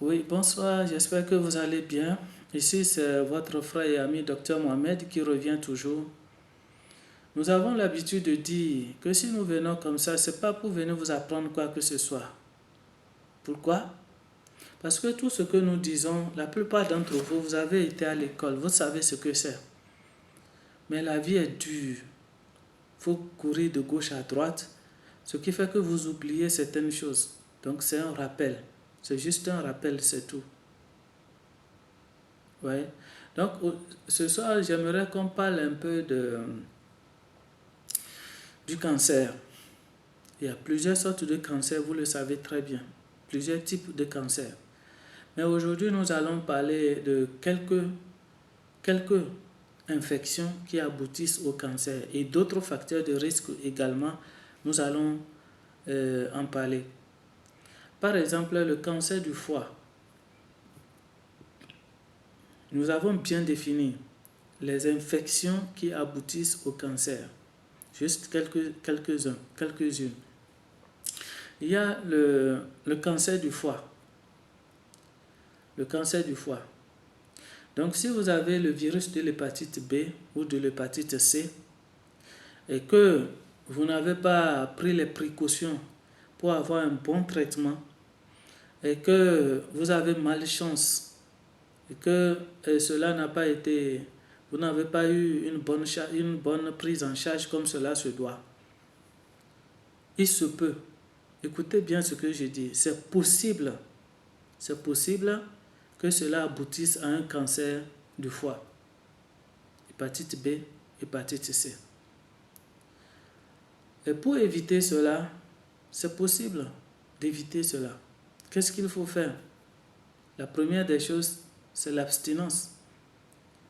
Oui, bonsoir, j'espère que vous allez bien. Ici, c'est votre frère et ami Dr Mohamed qui revient toujours. Nous avons l'habitude de dire que si nous venons comme ça, ce n'est pas pour venir vous apprendre quoi que ce soit. Pourquoi? Parce que tout ce que nous disons, la plupart d'entre vous, vous avez été à l'école, vous savez ce que c'est. Mais la vie est dure. Il faut courir de gauche à droite, ce qui fait que vous oubliez certaines choses. Donc c'est un rappel. C'est juste un rappel, c'est tout. Ouais. Donc, ce soir, j'aimerais qu'on parle un peu du cancer. Il y a plusieurs sortes de cancers, vous le savez très bien. Plusieurs types de cancers. Mais aujourd'hui, nous allons parler de quelques infections qui aboutissent au cancer et d'autres facteurs de risque également. Nous allons en parler. Par exemple, le cancer du foie. Nous avons bien défini les infections qui aboutissent au cancer. Juste quelques-unes. Il y a le cancer du foie. Le cancer du foie. Donc, si vous avez le virus de l'hépatite B ou de l'hépatite C et que vous n'avez pas pris les précautions pour avoir un bon traitement et que vous avez malchance et que cela n'a pas été, vous n'avez pas eu une bonne prise en charge comme cela se doit, il se peut, écoutez bien ce que je dis, c'est possible que cela aboutisse à un cancer du foie, hépatite B, hépatite C. Et pour éviter cela, c'est possible d'éviter cela. Qu'est-ce qu'il faut faire? La première des choses, c'est l'abstinence.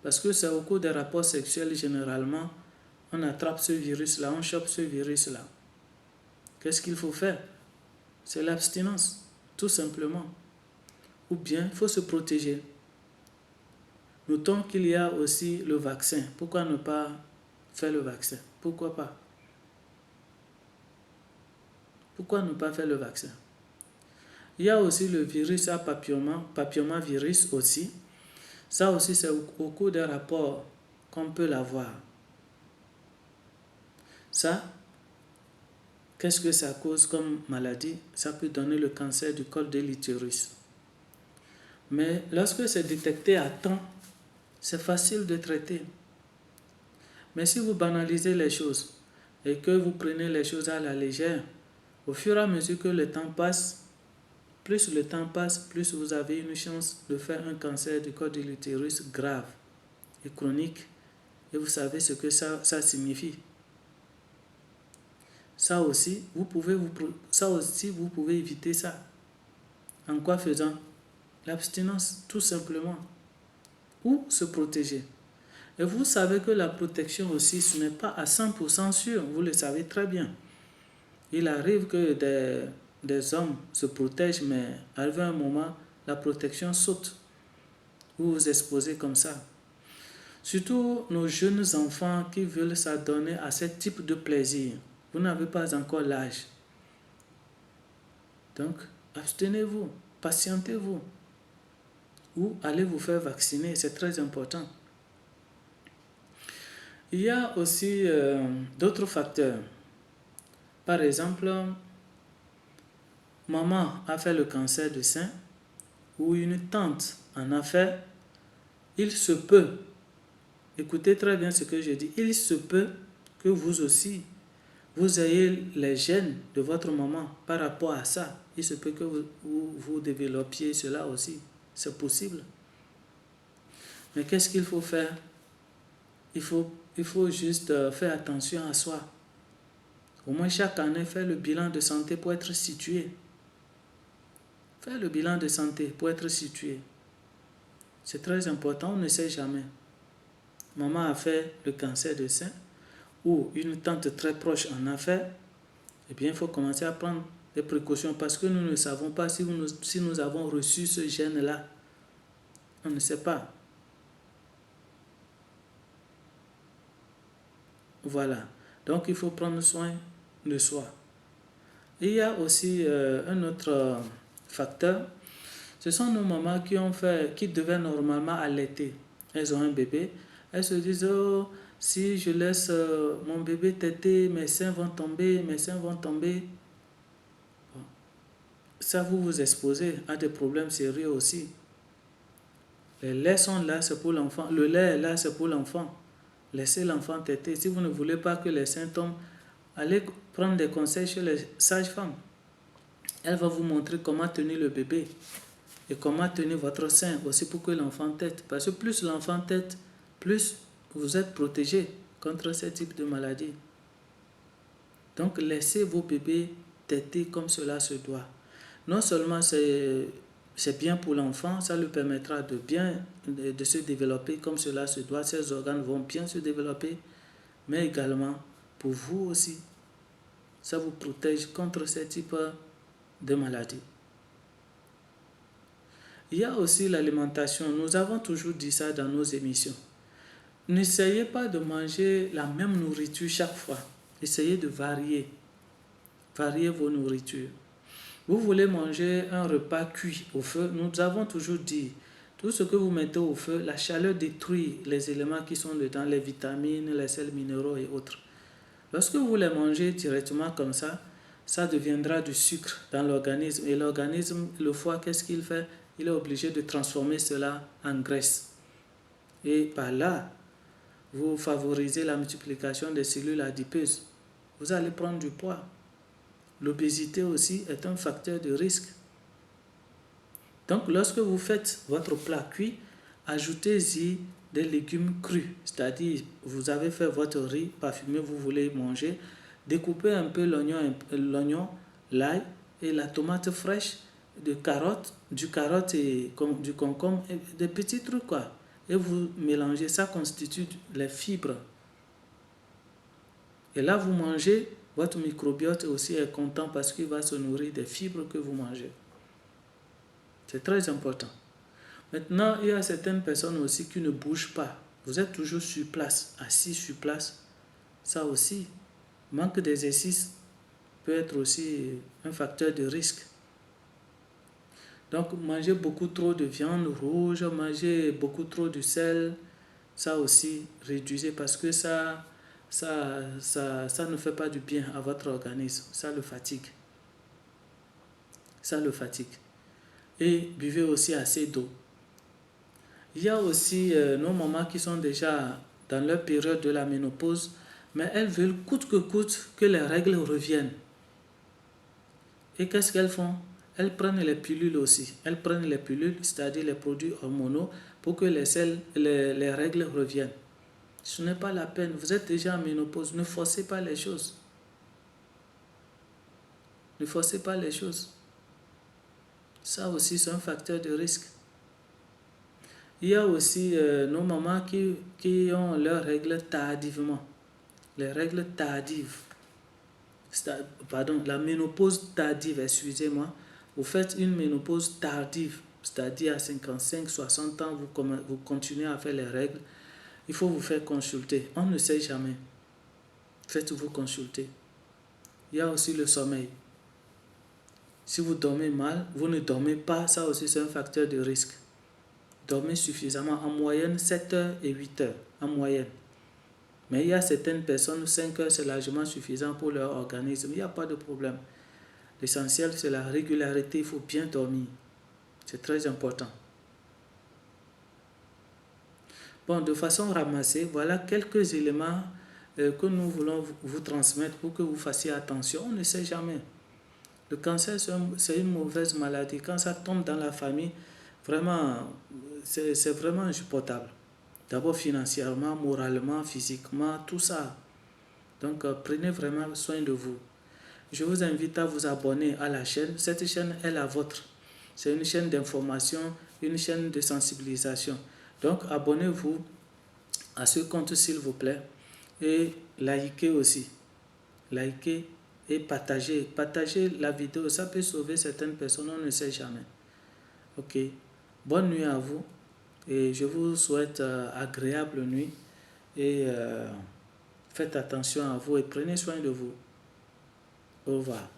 Parce que c'est au cours des rapports sexuels, généralement, on attrape ce virus-là, on chope ce virus-là. Qu'est-ce qu'il faut faire? C'est l'abstinence, tout simplement. Ou bien, il faut se protéger. Notons qu'il y a aussi le vaccin. Pourquoi ne pas faire le vaccin? Pourquoi pas? Pourquoi ne pas faire le vaccin? Il y a aussi le virus à papillomavirus aussi. Ça aussi, c'est au cours des rapports qu'on peut l'avoir. Ça, qu'est-ce que ça cause comme maladie? Ça peut donner le cancer du col de l'utérus. Mais lorsque c'est détecté à temps, c'est facile de traiter. Mais si vous banalisez les choses et que vous prenez les choses à la légère, au fur et à mesure que le temps passe, plus vous avez une chance de faire un cancer du col de l'utérus grave et chronique. Et vous savez ce que ça signifie. Ça aussi, vous pouvez éviter ça. En quoi faisant? L'abstinence, tout simplement. Ou se protéger. Et vous savez que la protection aussi, ce n'est pas à 100% sûr. Vous le savez très bien. Il arrive que des hommes se protègent, mais arrivé un moment, la protection saute. Vous vous exposez comme ça. Surtout nos jeunes enfants qui veulent s'adonner à ce type de plaisir. Vous n'avez pas encore l'âge. Donc, abstenez-vous, patientez-vous. Ou allez vous faire vacciner, c'est très important. Il y a aussi d'autres facteurs. Par exemple, maman a fait le cancer du sein ou une tante en a fait. Il se peut, écoutez très bien ce que je dis, il se peut que vous aussi, vous ayez les gènes de votre maman par rapport à ça. Il se peut que vous développiez cela aussi. C'est possible. Mais qu'est-ce qu'il faut faire? Il faut juste faire attention à soi. Au moins chaque année, faire le bilan de santé pour être situé. Faire le bilan de santé pour être situé. C'est très important, on ne sait jamais. Maman a fait le cancer de sein ou une tante très proche en a fait. Eh bien, il faut commencer à prendre des précautions parce que nous ne savons pas si nous avons reçu ce gène-là. On ne sait pas. Voilà. Donc, il faut prendre soin de soi. Il y a aussi un autre facteur, Ce sont nos mamans qui devaient normalement allaiter. Elles ont un bébé. Elles se disent, oh, si je laisse mon bébé téter, mes seins vont tomber, mes seins vont tomber. Bon. Ça, vous vous exposez à des problèmes sérieux aussi. Les laits sont là, c'est pour l'enfant. Le lait est là, c'est pour l'enfant. Laissez l'enfant téter. Si vous ne voulez pas que les seins tombent, allez prendre des conseils chez les sages-femmes. Elle va vous montrer comment tenir le bébé et comment tenir votre sein aussi pour que l'enfant tète. Parce que plus l'enfant tète, plus vous êtes protégé contre ce type de maladie. Donc, laissez vos bébés téter comme cela se doit. Non seulement c'est bien pour l'enfant, ça lui permettra de se développer comme cela se doit, ses organes vont bien se développer, mais également pour vous aussi, ça vous protège contre ce type de maladie. Il y a aussi l'alimentation. Nous avons toujours dit ça dans nos émissions. N'essayez pas de manger la même nourriture chaque fois. Essayez de varier. Variez vos nourritures. Vous voulez manger un repas cuit au feu, nous avons toujours dit, tout ce que vous mettez au feu, la chaleur détruit les éléments qui sont dedans, les vitamines, les sels minéraux et autres. Lorsque vous les mangez directement comme ça deviendra du sucre dans l'organisme. Et l'organisme, le foie, qu'est-ce qu'il fait? Il est obligé de transformer cela en graisse. Et par là, vous favorisez la multiplication des cellules adipeuses. Vous allez prendre du poids. L'obésité aussi est un facteur de risque. Donc, lorsque vous faites votre plat cuit, ajoutez-y des légumes crus. C'est-à-dire, vous avez fait votre riz parfumé, vous voulez manger. Découpez un peu l'oignon, l'ail et la tomate fraîche, du carotte et du concombre, et des petits trucs quoi. Et vous mélangez, ça constitue les fibres. Et là, vous mangez. Votre microbiote aussi est content parce qu'il va se nourrir des fibres que vous mangez. C'est très important. Maintenant, il y a certaines personnes aussi qui ne bougent pas. Vous êtes toujours sur place, assis sur place. Ça aussi, manque d'exercice peut être aussi un facteur de risque. Donc, manger beaucoup trop de viande rouge, manger beaucoup trop de sel, ça aussi, réduisez parce que ça ne fait pas du bien à votre organisme. Ça le fatigue. Ça le fatigue. Et buvez aussi assez d'eau. Il y a aussi nos mamans qui sont déjà dans leur période de la ménopause, mais elles veulent coûte que coûte que les règles reviennent. Et qu'est-ce qu'elles font? Elles prennent les pilules aussi. Elles prennent les pilules, c'est-à-dire les produits hormonaux, pour que les règles reviennent. Ce n'est pas la peine. Vous êtes déjà en ménopause. Ne forcez pas les choses. Ne forcez pas les choses. Ça aussi, c'est un facteur de risque. Il y a aussi nos mamans qui ont leurs règles tardivement. Les règles tardives. Pardon, la ménopause tardive, excusez-moi. Vous faites une ménopause tardive, c'est-à-dire à 55, 60 ans, vous continuez à faire les règles. Il faut vous faire consulter. On ne sait jamais. Faites-vous consulter. Il y a aussi le sommeil. Si vous dormez mal, vous ne dormez pas, ça aussi c'est un facteur de risque. Dormez suffisamment, en moyenne 7 heures et 8 heures, en moyenne. Mais il y a certaines personnes, 5 heures c'est largement suffisant pour leur organisme, il n'y a pas de problème. L'essentiel c'est la régularité, il faut bien dormir. C'est très important. Bon, de façon ramassée, voilà quelques éléments que nous voulons vous transmettre pour que vous fassiez attention. On ne sait jamais. Le cancer, c'est une mauvaise maladie. Quand ça tombe dans la famille, vraiment, c'est vraiment insupportable. D'abord financièrement, moralement, physiquement, tout ça. Donc, prenez vraiment soin de vous. Je vous invite à vous abonner à la chaîne. Cette chaîne est la vôtre. C'est une chaîne d'information, une chaîne de sensibilisation. Donc, abonnez-vous à ce compte, s'il vous plaît. Et likez aussi. Likez et partagez. Partagez la vidéo. Ça peut sauver certaines personnes, on ne sait jamais. Ok. Bonne nuit à vous. Et je vous souhaite agréable nuit. Et faites attention à vous et prenez soin de vous. Au revoir.